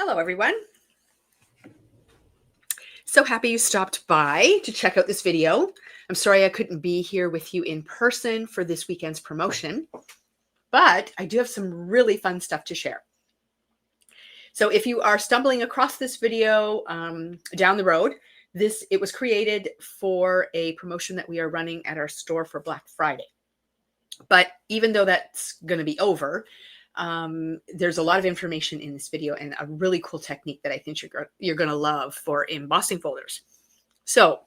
Hello, everyone. So happy you stopped by to check out this video. I'm sorry I couldn't be here with you in person for this weekend's promotion, but I do have some really fun stuff to share. So if you are stumbling across this video down the road, it was created for a promotion that we are running at our store for Black Friday. But even though that's going to be over, there's a lot of information in this video and a really cool technique that I think you're going to love for embossing folders. So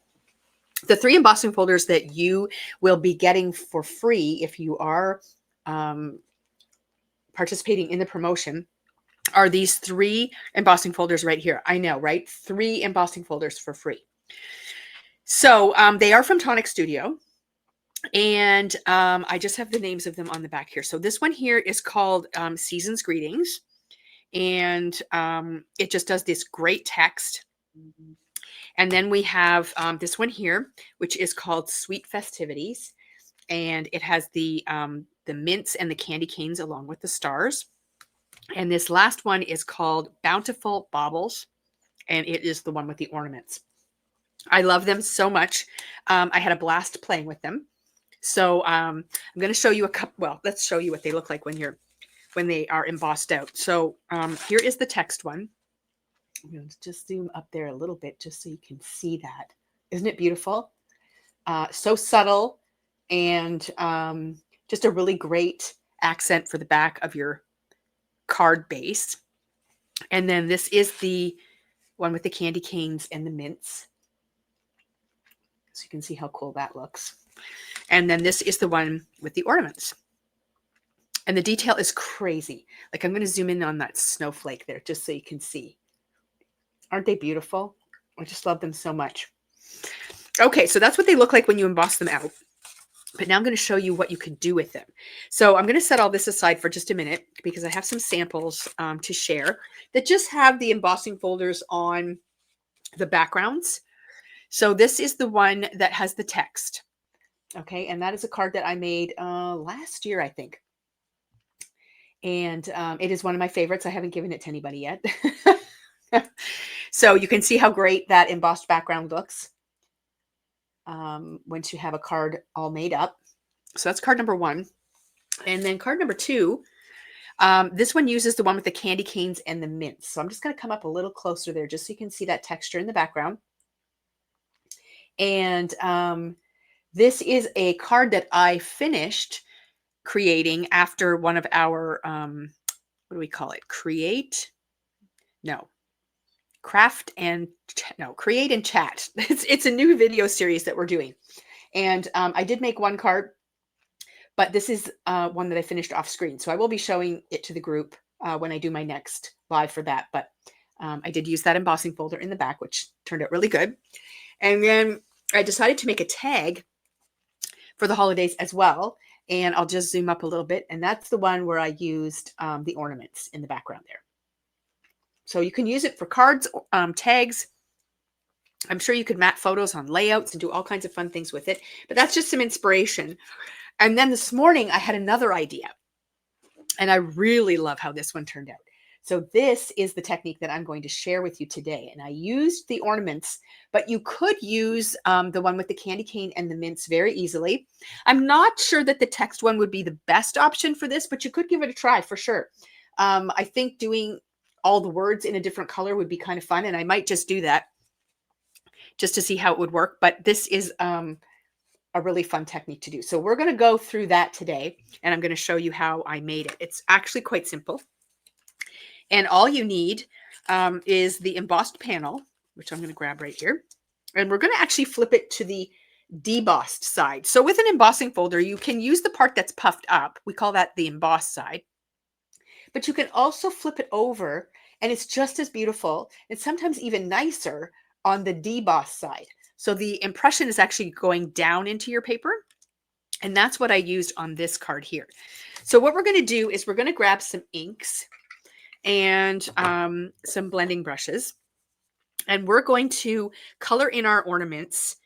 the 3 embossing folders that you will be getting for free if you are participating in the promotion are these 3 embossing folders right here. I know, right? 3 embossing folders for free. So they are from Tonic Studio. And I just have the names of them on the back here. So this one here is called Season's Greetings. And it just does this great text. And then we have this one here, which is called Sweet Festivities. And it has the mints and the candy canes along with the stars. And this last one is called Bountiful Baubles. And it is the one with the ornaments. I love them so much. I had a blast playing with them. So I'm going to show you a couple. Well, let's show you what they look like when they are embossed out. So here is the text one. I'm going to just zoom up there a little bit just so you can see that. Isn't it beautiful? So subtle and just a really great accent for the back of your card base. And then this is the one with the candy canes and the mints. So you can see how cool that looks. And then this is the one with the ornaments. And the detail is crazy. Like I'm going to zoom in on that snowflake there just so you can see. Aren't they beautiful? I just love them so much. Okay, so that's what they look like when you emboss them out. But now I'm going to show you what you can do with them. So I'm going to set all this aside for just a minute because I have some samples to share that just have the embossing folders on the backgrounds. So this is the one that has the text. Okay, and that is a card that I made last year, I think. And it is one of my favorites. I haven't given it to anybody yet. So you can see how great that embossed background looks once you have a card all made up. So that's card number 1. And then card number 2, this one uses the one with the candy canes and the mints. So I'm just going to come up a little closer there just so you can see that texture in the background. And this is a card that I finished creating after one of our, what do we call it? Create and chat. It's a new video series that we're doing. And I did make one card, but this is one that I finished off screen. So I will be showing it to the group when I do my next live for that. But I did use that embossing folder in the back, which turned out really good. And then I decided to make a tag for the holidays as well. And I'll just zoom up a little bit. And that's the one where I used the ornaments in the background there. So you can use it for cards, tags. I'm sure you could map photos on layouts and do all kinds of fun things with it. But that's just some inspiration. And then this morning I had another idea. And I really love how this one turned out. So this is the technique that I'm going to share with you today. And I used the ornaments, but you could use the one with the candy cane and the mints very easily. I'm not sure that the text one would be the best option for this, but you could give it a try for sure. I think doing all the words in a different color would be kind of fun. And I might just do that just to see how it would work. But this is a really fun technique to do. So we're going to go through that today. And I'm going to show you how I made it. It's actually quite simple. And all you need is the embossed panel, which I'm going to grab right here. And we're going to actually flip it to the debossed side. So with an embossing folder, you can use the part that's puffed up. We call that the embossed side. But you can also flip it over, and it's just as beautiful and sometimes even nicer on the debossed side. So the impression is actually going down into your paper. And that's what I used on this card here. So what we're going to do is we're going to grab some inks and some blending brushes. And we're going to color in our ornaments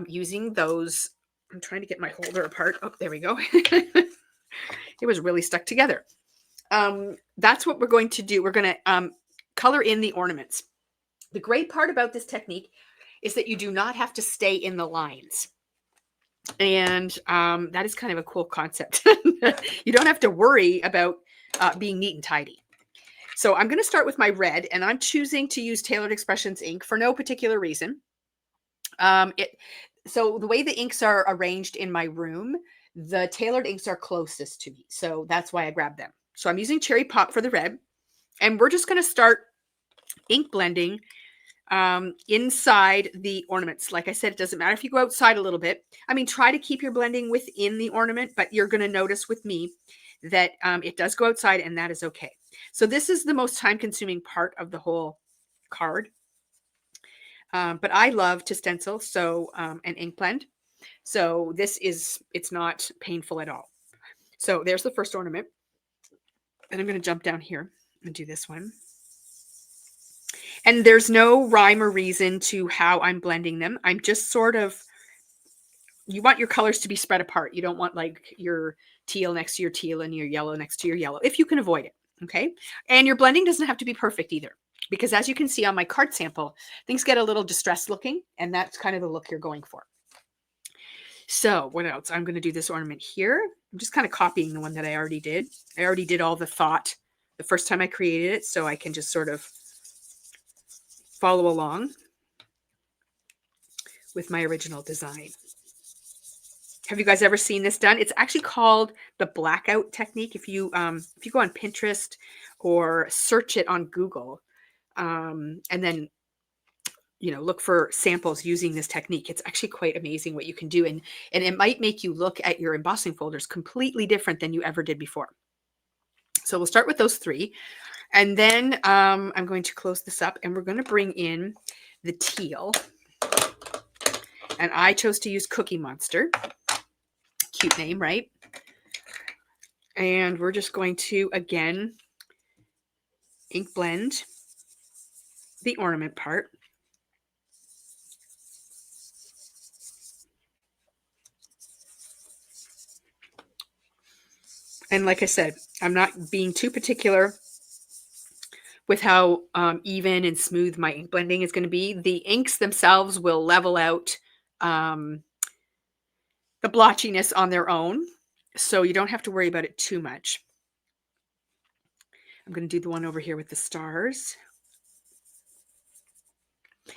using those. I'm trying to get my holder apart. Oh, there we go. It was really stuck together. That's what we're going to do. We're going to color in the ornaments. The great part about this technique is that you do not have to stay in the lines. And that is kind of a cool concept. You don't have to worry about being neat and tidy. So I'm going to start with my red, and I'm choosing to use Tailored Expressions ink for no particular reason. So the way the inks are arranged in my room, the tailored inks are closest to me. So that's why I grabbed them. So I'm using Cherry Pop for the red, and we're just going to start ink blending inside the ornaments. Like I said, it doesn't matter if you go outside a little bit. I mean, try to keep your blending within the ornament, but you're going to notice with me that it does go outside, and that is okay. So this is the most time-consuming part of the whole card. But I love to stencil, so and ink blend. So it's not painful at all. So there's the first ornament. And I'm going to jump down here and do this one. And there's no rhyme or reason to how I'm blending them. I'm just sort of, you want your colors to be spread apart. You don't want like your teal next to your teal and your yellow next to your yellow, if you can avoid it. Okay. And your blending doesn't have to be perfect either, because as you can see on my card sample, things get a little distressed looking, and that's kind of the look you're going for. So what else? I'm going to do this ornament here. I'm just kind of copying the one that I already did. I already did all the thought the first time I created it, so I can just sort of follow along with my original design. Have you guys ever seen this done? It's actually called the blackout technique. If you go on Pinterest or search it on Google, and then look for samples using this technique, it's actually quite amazing what you can do, and it might make you look at your embossing folders completely different than you ever did before. So we'll start with those three, and then I'm going to close this up, and we're going to bring in the teal, and I chose to use Cookie Monster. Cute name, right? And we're just going to, again, ink blend the ornament part. And like I said, I'm not being too particular with how even and smooth my ink blending is going to be. The inks themselves will level out the blotchiness on their own, so you don't have to worry about it too much. I'm going to do the one over here with the stars.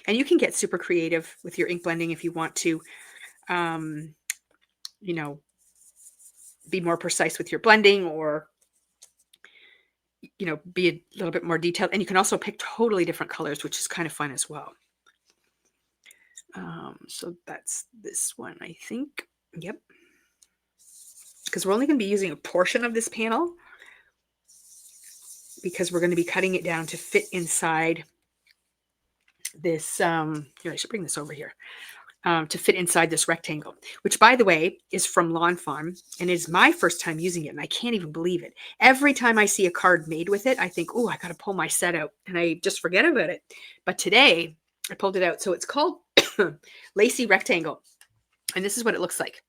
And you can get super creative with your ink blending if you want to, be more precise with your blending, or be a little bit more detailed. And you can also pick totally different colors, which is kind of fun as well. So that's this one, I think. Yep. Because we're only going to be using a portion of this panel, because we're going to be cutting it down to fit inside this. Here, I should bring this over here. To fit inside this rectangle, which, by the way, is from Lawn Fawn, and it is my first time using it, and I can't even believe it. Every time I see a card made with it, I think, oh, I got to pull my set out, and I just forget about it. But today, I pulled it out. So it's called Lacy Rectangle, and this is what it looks like.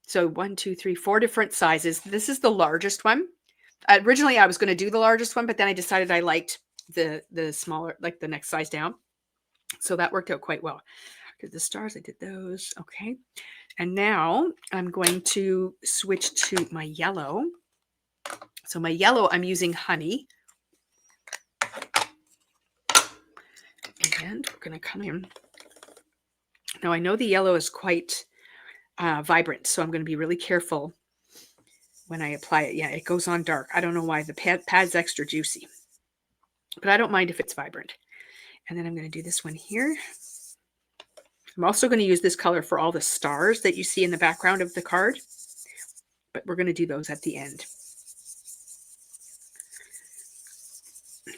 So 1, 2, 3, 4 different sizes. This is the largest one. Originally, I was going to do the largest one, but then I decided I liked the smaller, like the next size down. So that worked out quite well. Did the stars, I did those. Okay. And now I'm going to switch to my yellow. So my yellow, I'm using Honey. And we're going to come in. Now I know the yellow is quite vibrant, so I'm going to be really careful when I apply it. Yeah, it goes on dark. I don't know why. The pad's extra juicy, but I don't mind if it's vibrant. And then I'm going to do this one here. I'm also going to use this color for all the stars that you see in the background of the card, but we're going to do those at the end.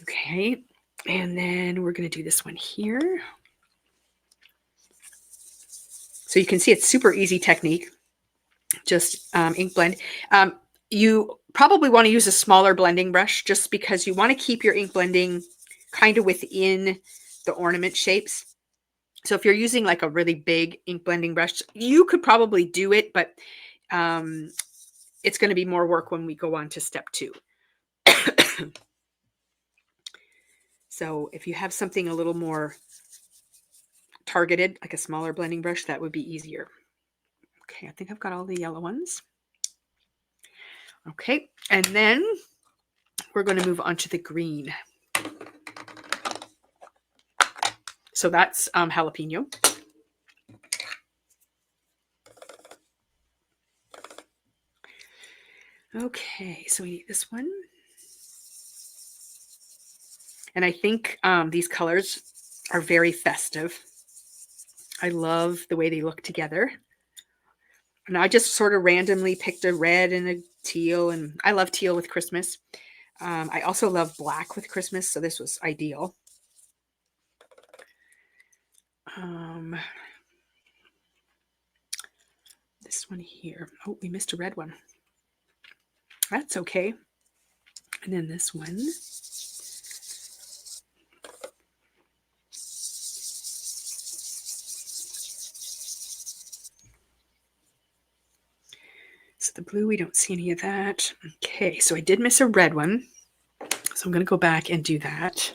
Okay, and then we're going to do this one here. So you can see it's super easy technique, just ink blend. You probably want to use a smaller blending brush, just because you want to keep your ink blending kind of within the ornament shapes. So if you're using like a really big ink blending brush, you could probably do it, but it's going to be more work when we go on to step 2. So if you have something a little more targeted, like a smaller blending brush, that would be easier. Okay, I think I've got all the yellow ones. Okay, and then we're going to move on to the green. So that's jalapeno. Okay, so we need this one. And I think these colors are very festive. I love the way they look together. And I just sort of randomly picked a red and a teal, and I love teal with Christmas. I also love black with Christmas, so this was ideal. This one here. Oh, we missed a red one. That's okay. And then this one. So the blue, we don't see any of that. Okay, so I did miss a red one. So I'm going to go back and do that.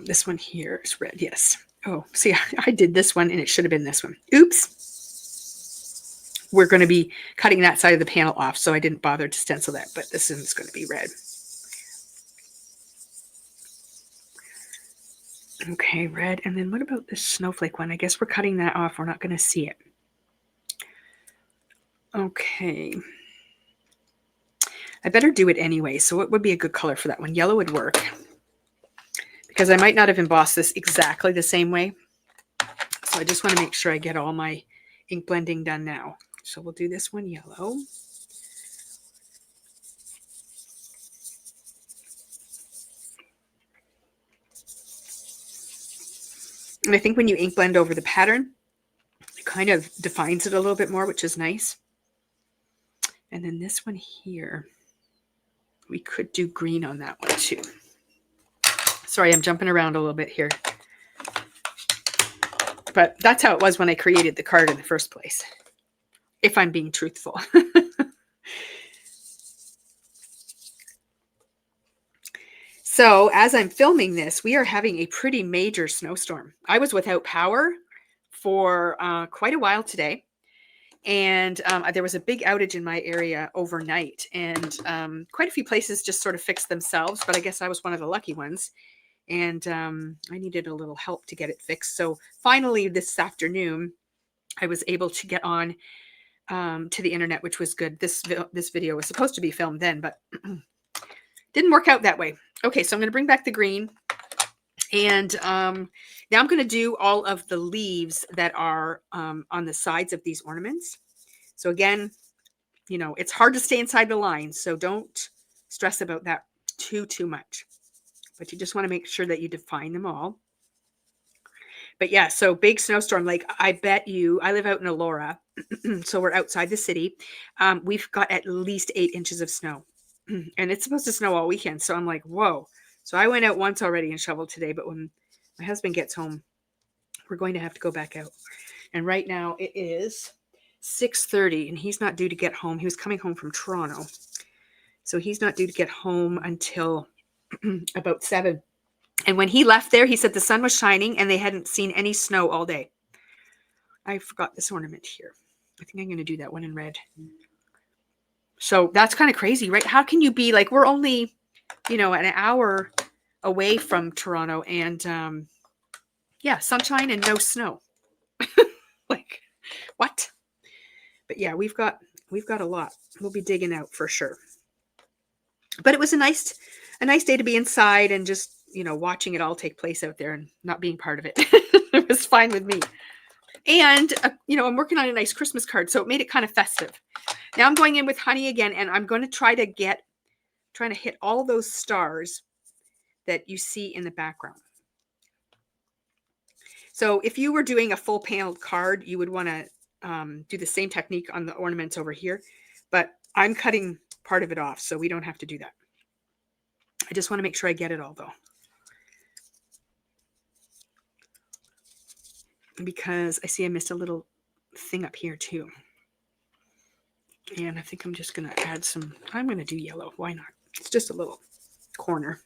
This one here is red, yes. Oh, see, I did this one and it should have been this one. Oops. We're going to be cutting that side of the panel off, so I didn't bother to stencil that, but this one's going to be red. Okay, red. And then what about this snowflake one? I guess we're cutting that off. We're not going to see it. Okay. I better do it anyway. So what would be a good color for that one? Yellow would work, because I might not have embossed this exactly the same way. So I just want to make sure I get all my ink blending done now. So we'll do this one yellow. And I think when you ink blend over the pattern, it kind of defines it a little bit more, which is nice. And then this one here, we could do green on that one too. Sorry, I'm jumping around a little bit here. But that's how it was when I created the card in the first place, if I'm being truthful. So as I'm filming this, we are having a pretty major snowstorm. I was without power for quite a while today. And there was a big outage in my area overnight. And quite a few places just sort of fixed themselves. But I guess I was one of the lucky ones. And I needed a little help to get it fixed. So finally this afternoon, I was able to get on to the internet, which was good. This video was supposed to be filmed then, but didn't work out that way. Okay, so I'm going to bring back the green. And now I'm going to do all of the leaves that are on the sides of these ornaments. So again, you know, it's hard to stay inside the lines, so don't stress about that too much. But you just want to make sure that you define them all. But yeah, so big snowstorm. Like, I bet you, I live out in Elora, so we're outside the city. We've got at least 8 inches of snow. And it's supposed to snow all weekend. So I'm like, whoa. So I went out once already and shoveled today. But when my husband gets home, we're going to have to go back out. And right now it is 6:30 and he's not due to get home. He was coming home from Toronto. So he's not due to get home until about 7. And when he left there, he said the sun was shining and they hadn't seen any snow all day. I forgot this ornament here. I think I'm going to do that one in red. So that's kind of crazy, right? How can you be like, we're only, you know, an hour away from Toronto and yeah, sunshine and no snow. Like, what? But yeah, we've got a lot. We'll be digging out for sure. But it was a nice day to be inside and just, you know, watching it all take place out there and not being part of it. It was fine with me. And, you know, I'm working on a nice Christmas card, so it made it kind of festive. Now I'm going in with honey again, and I'm going to trying to hit all those stars that you see in the background. So if you were doing a full paneled card, you would want to do the same technique on the ornaments over here. But I'm cutting part of it off, so we don't have to do that. I just want to make sure I get it all, though. Because I see I missed a little thing up here too. And I think I'm just going to add some, I'm going to do yellow. Why not? It's just a little corner.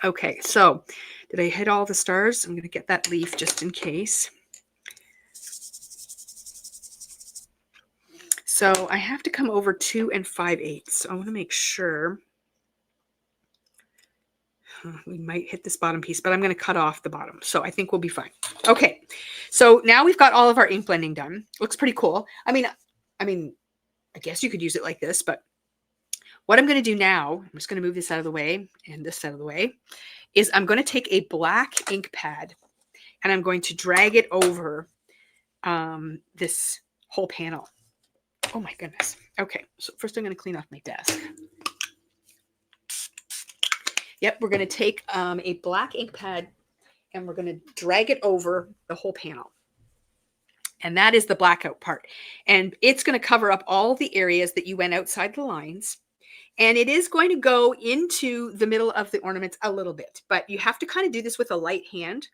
Okay, so did I hit all the stars? I'm going to get that leaf just in case. So I have to come over 2 5/8. So I want to make sure. We might hit this bottom piece, but I'm going to cut off the bottom. So I think we'll be fine. Okay, so now we've got all of our ink blending done. Looks pretty cool. I mean, I guess you could use it like this, but what I'm going to do now, I'm just going to move this out of the way and this out of the way, is I'm going to take a black ink pad and I'm going to drag it over this whole panel. Oh my goodness. Okay, so first I'm going to clean off my desk. Yep, we're going to take a black ink pad and we're going to drag it over the whole panel. And that is the blackout part. And it's going to cover up all the areas that you went outside the lines. And it is going to go into the middle of the ornaments a little bit, but you have to kind of do this with a light hand.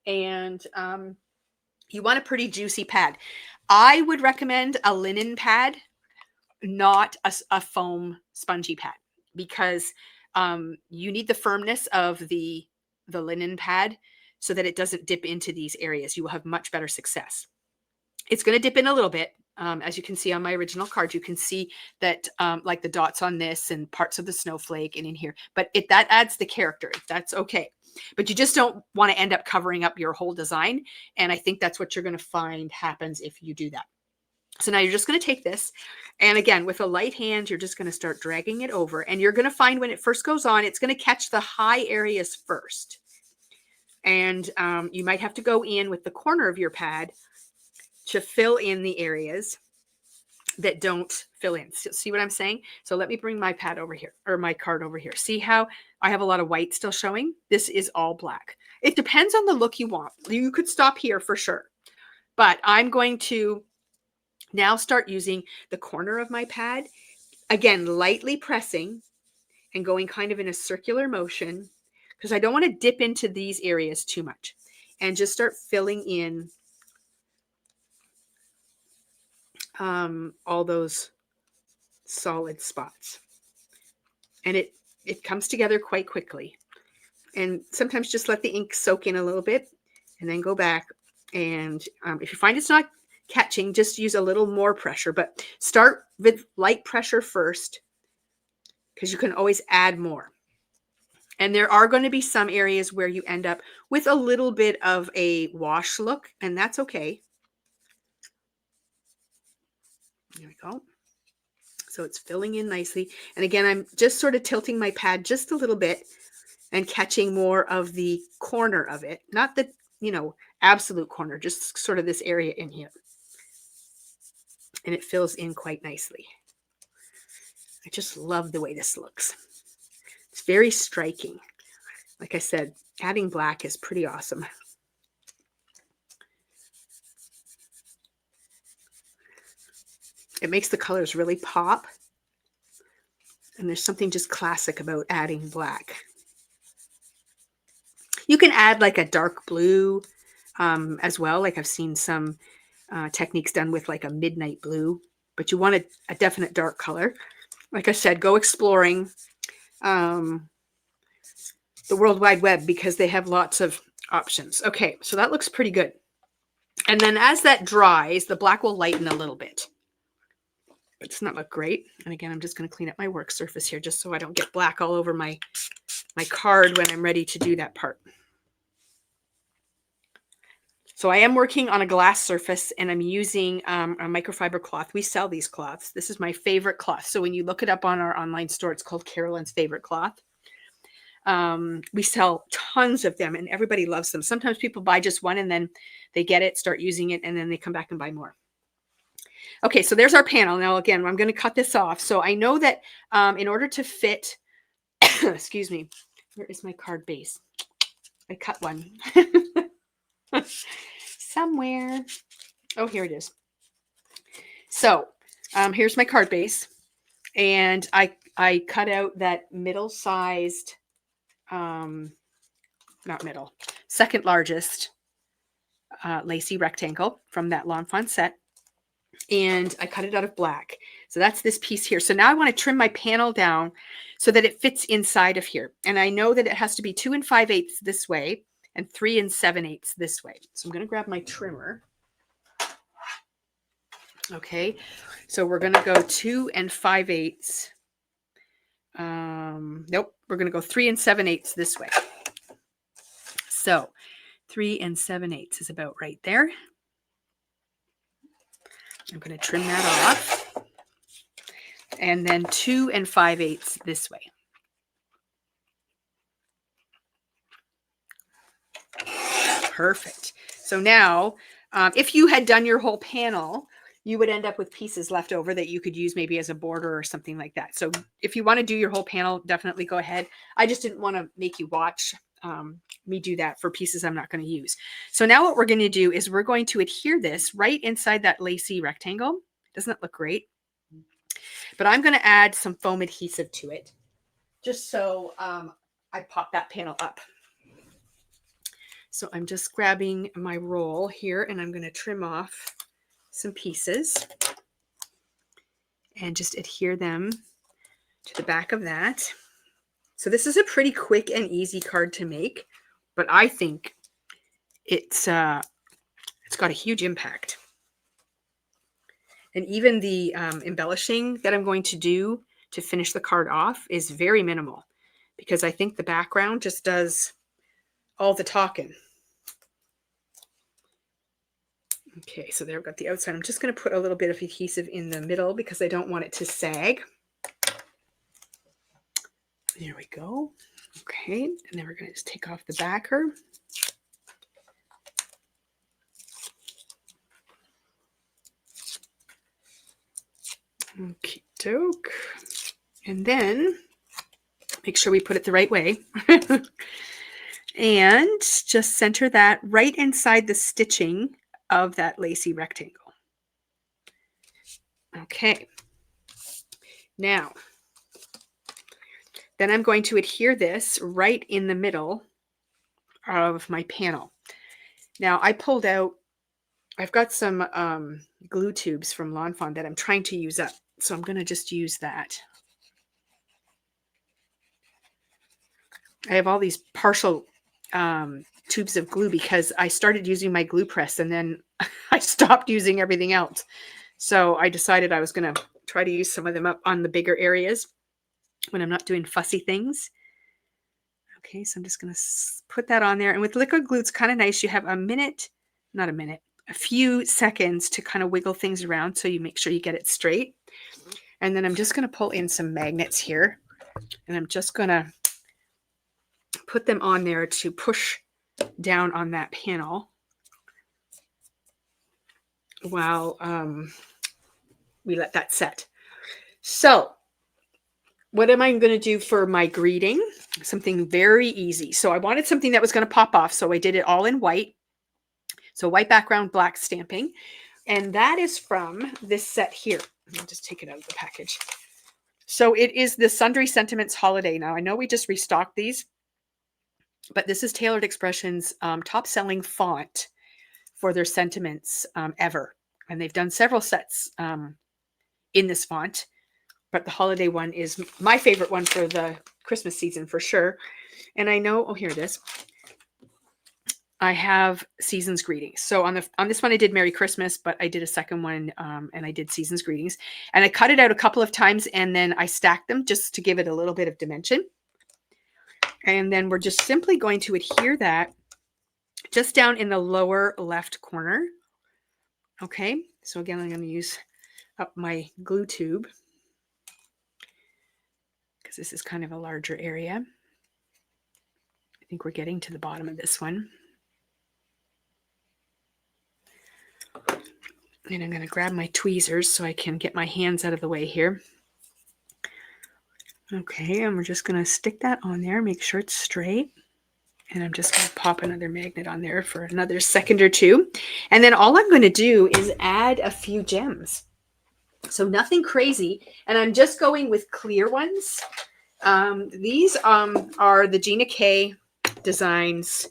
And you want a pretty juicy pad. I would recommend a linen pad, not a foam spongy pad, because you need the firmness of the linen pad so that it doesn't dip into these areas. You will have much better success. It's going to dip in a little bit. As you can see on my original card, you can see that like the dots on this and parts of the snowflake and in here, but that adds the character. That's okay. But you just don't want to end up covering up your whole design. And I think that's what you're going to find happens if you do that. So now you're just going to take this. And again, with a light hand, you're just going to start dragging it over. And you're going to find when it first goes on, it's going to catch the high areas first. And you might have to go in with the corner of your pad to fill in the areas that don't fill in. So, see what I'm saying? So let me bring my pad over here, or my card over here. See how I have a lot of white still showing? This is all black. It depends on the look you want. You could stop here for sure. But I'm going to now start using the corner of my pad. Again, lightly pressing and going kind of in a circular motion because I don't want to dip into these areas too much. And just start filling in all those solid spots. And it comes together quite quickly. And sometimes just let the ink soak in a little bit and then go back. And if you find it's not catching, just use a little more pressure, but start with light pressure first because you can always add more. And there are going to be some areas where you end up with a little bit of a wash look, and that's okay. There we go. So it's filling in nicely. And again, I'm just sort of tilting my pad just a little bit and catching more of the corner of it. Not the, absolute corner, just sort of this area in here. And it fills in quite nicely. I just love the way this looks. It's very striking. Like I said, adding black is pretty awesome. It makes the colors really pop. And there's something just classic about adding black. You can add like a dark blue as well. Like I've seen some techniques done with like a midnight blue, but you want a definite dark color. Like I said, go exploring the World Wide Web because they have lots of options. Okay, so that looks pretty good. And then as that dries, the black will lighten a little bit. It does not look great. And again, I'm just going to clean up my work surface here just so I don't get black all over my card when I'm ready to do that part. So I am working on a glass surface and I'm using a microfiber cloth. We sell these cloths. This is my favorite cloth. So when you look it up on our online store, it's called Carolyn's Favorite Cloth. We sell tons of them and everybody loves them. Sometimes people buy just one and then they get it, start using it, and then they come back and buy more. Okay, so there's our panel. Now, again, I'm going to cut this off. So I know that in order to fit, excuse me, where is my card base? I cut one. Somewhere. Oh, here it is. So here's my card base. And I cut out that middle-sized, not middle, second largest lacy rectangle from that L'Enfant set. and I cut it out of black. So that's this piece here. So now I want to trim my panel down so that it fits inside of here. And I know that it has to be 2 5/8 this way and 3 7/8 this way. So I'm going to grab my trimmer. Okay, so we're going to go 2 5/8. Nope, we're going to go 3 7/8 this way. So 3 7/8 is about right there. I'm going to trim that off. And then 2 5/8 this way. Perfect. So now, if you had done your whole panel, you would end up with pieces left over that you could use maybe as a border or something like that. So if you want to do your whole panel, definitely go ahead. I just didn't want to make you watch me do that for pieces I'm not going to use. So now what we're going to do is we're going to adhere this right inside that lacy rectangle. Doesn't that look great? But I'm going to add some foam adhesive to it, just so I pop that panel up. So I'm just grabbing my roll here and I'm going to trim off some pieces and just adhere them to the back of that. So this is a pretty quick and easy card to make, but I think it's got a huge impact. And even the embellishing that I'm going to do to finish the card off is very minimal, because I think the background just does all the talking. Okay, so there we've got the outside. I'm just going to put a little bit of adhesive in the middle because I don't want it to sag. There we go. Okay, and then we're going to just take off the backer. Okie doke. And then make sure we put it the right way. And just center that right inside the stitching of that lacy rectangle. Okay. Now, then I'm going to adhere this right in the middle of my panel. Now I pulled out, I've got some glue tubes from Lawn Fawn that I'm trying to use up. So I'm going to just use that. I have all these partial tubes of glue because I started using my glue press and then I stopped using everything else. So I decided I was going to try to use some of them up on the bigger areas when I'm not doing fussy things. Okay, so I'm just going to put that on there. And with liquid glue, it's kind of nice. You have a few seconds to kind of wiggle things around so you make sure you get it straight. And then I'm just going to pull in some magnets here. And I'm just going to put them on there to push down on that panel while we let that set. So what am I going to do for my greeting? Something very easy. So I wanted something that was going to pop off. So I did it all in white. So white background, black stamping. And that is from this set here. I'll just take it out of the package. So it is the Sundry Sentiments Holiday. Now I know we just restocked these, but this is Tailored Expressions' top selling font for their sentiments ever. And they've done several sets in this font. But the holiday one is my favorite one for the Christmas season for sure. And I know, oh, here it is. I have Season's Greetings. So on this one, I did Merry Christmas, but I did a second one and I did Season's Greetings. And I cut it out a couple of times and then I stacked them just to give it a little bit of dimension. And then we're just simply going to adhere that just down in the lower left corner. Okay, so again, I'm going to use up my glue tube, because this is kind of a larger area. I think we're getting to the bottom of this one. And I'm going to grab my tweezers so I can get my hands out of the way here. Okay, and we're just going to stick that on there, make sure it's straight. And I'm just going to pop another magnet on there for another second or two. And then all I'm going to do is add a few gems. So nothing crazy. And I'm just going with clear ones. These are the Gina K Designs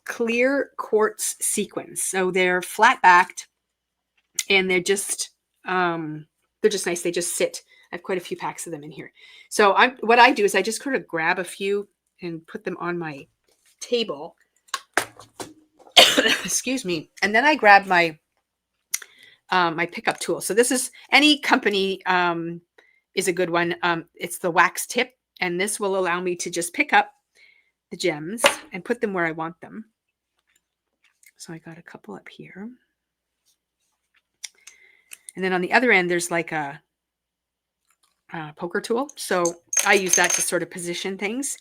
clear quartz sequins. So they're flat backed and they're just They're just nice. They just sit. I have quite a few packs of them in here. So what I do is I just sort of grab a few and put them on my table. Excuse me. And then I grab my my pickup tool. So this is any company is a good one. It's the wax tip, and this will allow me to just pick up the gems and put them where I want them. So I got a couple up here. And then on the other end, there's like a poker tool. So I use that to sort of position things.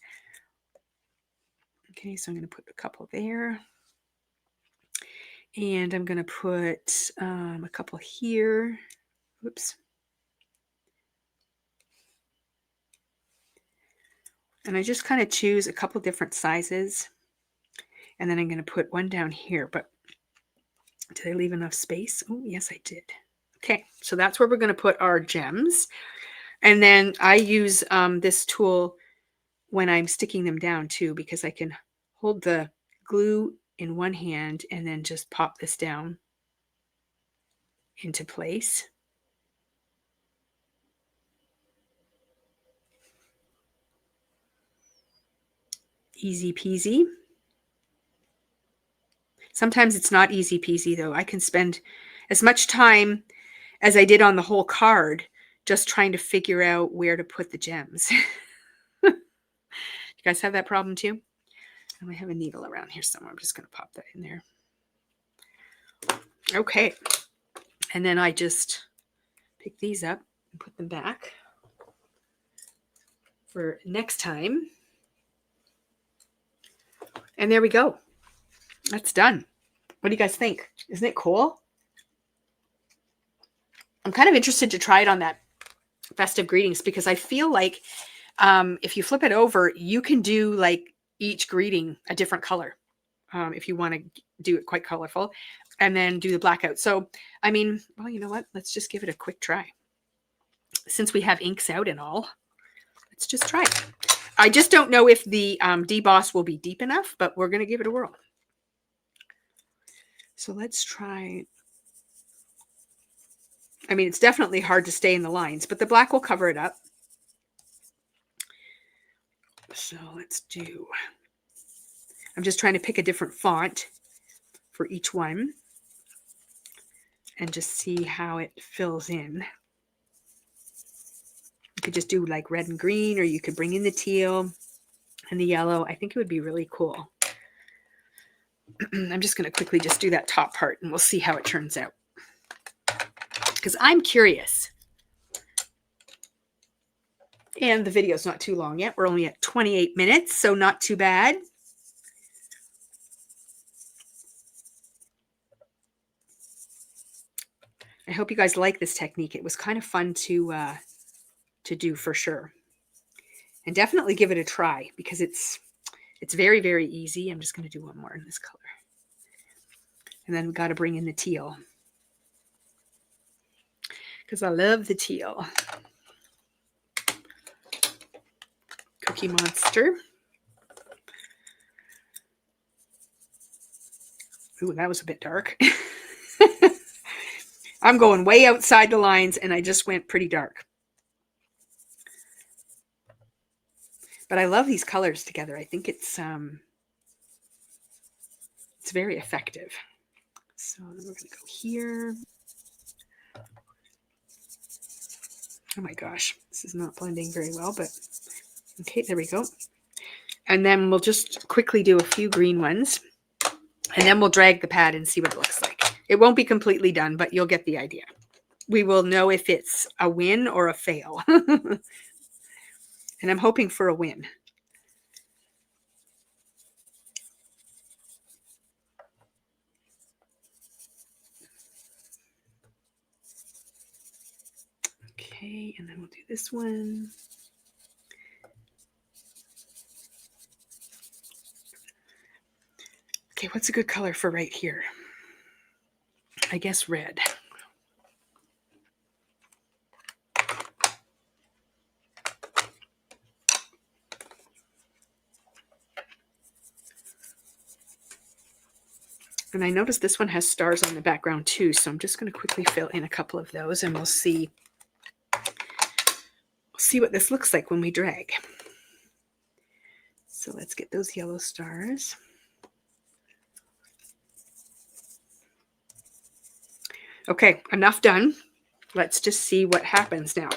Okay, so I'm going to put a couple there. And I'm going to put a couple here. Oops. And I just kind of choose a couple different sizes. And then I'm going to put one down here. But did I leave enough space? Oh, yes, I did. Okay, so that's where we're going to put our gems. And then I use this tool when I'm sticking them down too, because I can hold the glue in one hand and then just pop this down into place. Easy peasy. Sometimes it's not easy peasy though. I can spend as much time as I did on the whole card just trying to figure out where to put the gems. You guys have that problem too? I have a needle around here somewhere. I'm just going to pop that in there. Okay. And then I just pick these up and put them back for next time. And there we go. That's done. What do you guys think? Isn't it cool? I'm kind of interested to try it on that festive greetings because I feel like if you flip it over, you can do like each greeting a different color if you want to do it quite colorful and then do the blackout. So, I mean, well, you know what? Let's just give it a quick try. Since we have inks out and all, let's just try it. I just don't know if the deboss will be deep enough, but we're going to give it a whirl. So let's try. I mean, it's definitely hard to stay in the lines, but the black will cover it up. So let's do, I'm just trying to pick a different font for each one and just see how it fills in. You could just do like red and green, or you could bring in the teal and the yellow. I think it would be really cool. I'm just going to quickly just do that top part and we'll see how it turns out. Because I'm curious. And the video's not too long yet. We're only at 28 minutes, so not too bad. I hope you guys like this technique. It was kind of fun to do for sure. And definitely give it a try because it's very, very easy. I'm just going to do one more in this color. And then we got to bring in the teal. Because I love the teal. Cookie Monster. Ooh, that was a bit dark. I'm going way outside the lines and I just went pretty dark. But I love these colors together. I think it's very effective. So then we're going to go here. Oh my gosh, this is not blending very well, but okay, there we go. And then we'll just quickly do a few green ones. And then we'll drag the pad and see what it looks like. It won't be completely done, but you'll get the idea. We will know if it's a win or a fail. And I'm hoping for a win. Okay, and then we'll do this one. Okay, what's a good color for right here? I guess red. And I noticed this one has stars on the background too, so I'm just going to quickly fill in a couple of those, and we'll see what this looks like when we drag. So let's get those yellow stars. Okay, enough done. Let's just see what happens now.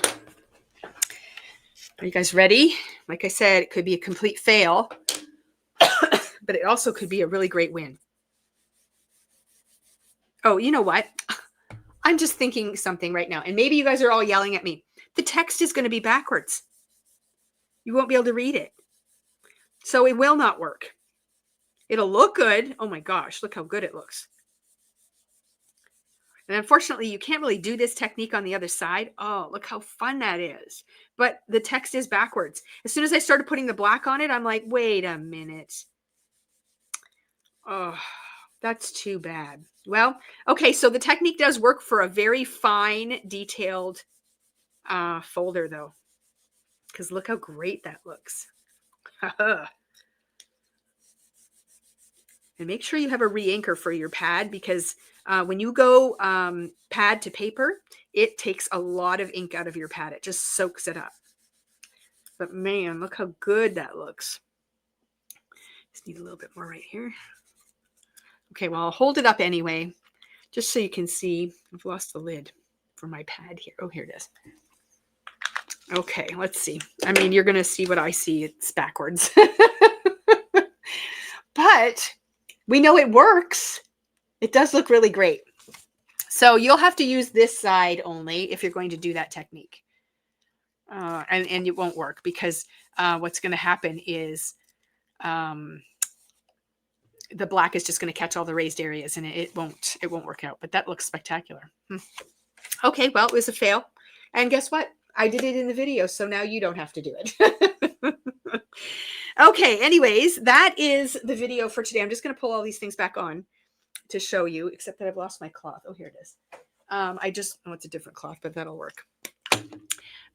Are you guys ready? Like I said, it could be a complete fail, but it also could be a really great win. Oh, you know what? I'm just thinking something right now, and maybe you guys are all yelling at me. The text is going to be backwards. You won't be able to read it. So it will not work. It'll look good. Oh my gosh, look how good it looks. And unfortunately, you can't really do this technique on the other side. Oh, look how fun that is. But the text is backwards. As soon as I started putting the black on it, I'm like, wait a minute. Oh, that's too bad. Well, okay, so the technique does work for a very fine, detailed folder, though. Because look how great that looks. And make sure you have a re-anchor for your pad, because when you go pad to paper, it takes a lot of ink out of your pad. It just soaks it up. But man, look how good that looks. Just need a little bit more right here. Okay, well, I'll hold it up anyway, just so you can see. I've lost the lid for my pad here. Oh, here it is. Okay, let's see. I mean, you're going to see what I see. It's backwards. But we know it works. It does look really great. So you'll have to use this side only if you're going to do that technique. And it won't work, because what's going to happen is the black is just going to catch all the raised areas, and it won't work out. But that looks spectacular. Okay, well, it was a fail. And guess what? I did it in the video, so now you don't have to do it. Okay, anyways, that is the video for today. I'm just going to pull all these things back on to show you, except that I've lost my cloth. Oh, here it is. It's a different cloth, but that'll work.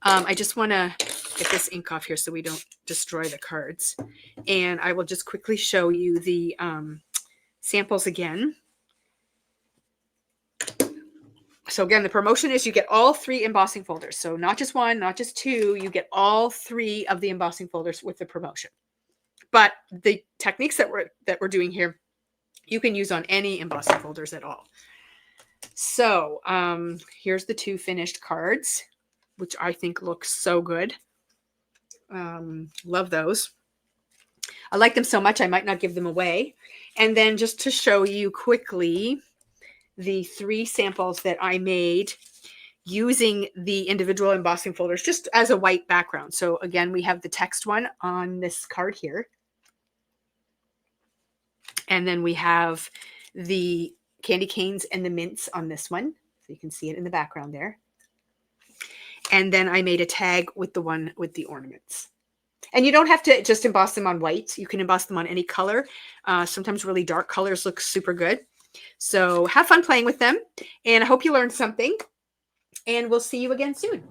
I just want to get this ink off here so we don't destroy the cards. And I will just quickly show you the samples again. So again, the promotion is you get all 3 embossing folders. So not just 1, not just 2, you get all 3 of the embossing folders with the promotion. But the techniques that we're doing here, you can use on any embossing folders at all. So here's the 2 finished cards, which I think look so good. Love those. I like them so much I might not give them away. And then just to show you quickly the 3 samples that I made using the individual embossing folders just as a white background. So again, we have the text one on this card here. And then we have the candy canes and the mints on this one. So you can see it in the background there. And then I made a tag with the one with the ornaments. And you don't have to just emboss them on white. You can emboss them on any color. Sometimes really dark colors look super good. So have fun playing with them. And I hope you learned something. And we'll see you again soon.